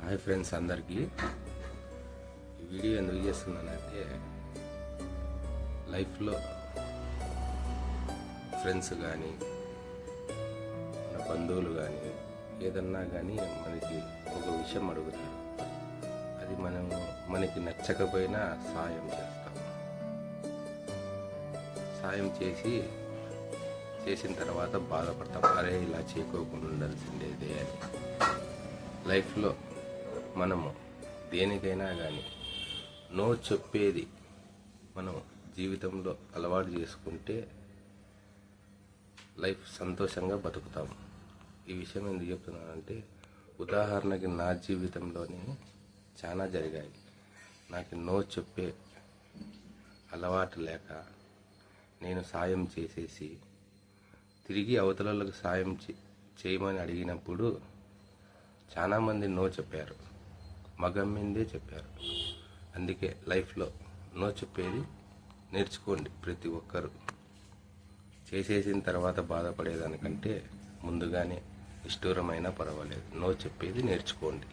Hi friends, అందరికీ ఈ video ఎందుకు చేస్తున్నానంటే, లైఫ్లో ఫ్రెండ్స్ కానీ మన బంధువులు కానీ ఏదన్నా కానీ మనకి ఒక విషయం అడుగుతారు. అది మనకి నచ్చకపోయినా సాయం చేస్తాం. సాయం చేసిన తర్వాత బాధపడతాం, అరే ఇలా చేయకోకుండా ఉండాల్సిందేదే అని. లైఫ్లో మనము దేనికైనా కానీ నో చెప్పేది మనం జీవితంలో అలవాటు చేసుకుంటే లైఫ్ సంతోషంగా బతుకుతాము. ఈ విషయం ఎందుకు చెప్తున్నానంటే, ఉదాహరణకి నా జీవితంలోనే చాలా జరిగాయి. నాకు నో చెప్పే అలవాటు లేక నేను సాయం చేసేసి తిరిగి అవతలకు సాయం చేయమని అడిగినప్పుడు చాలామంది నో చెప్పారు, మగమ్మిందే చెప్పారు. అందుకే లైఫ్లో నో చెప్పేది నేర్చుకోండి. ప్రతి ఒక్కరు చేసేసిన తర్వాత బాధపడేదానికంటే ముందుగానే నిష్ఠూరమైనా పర్వాలేదు, నో చెప్పేది నేర్చుకోండి.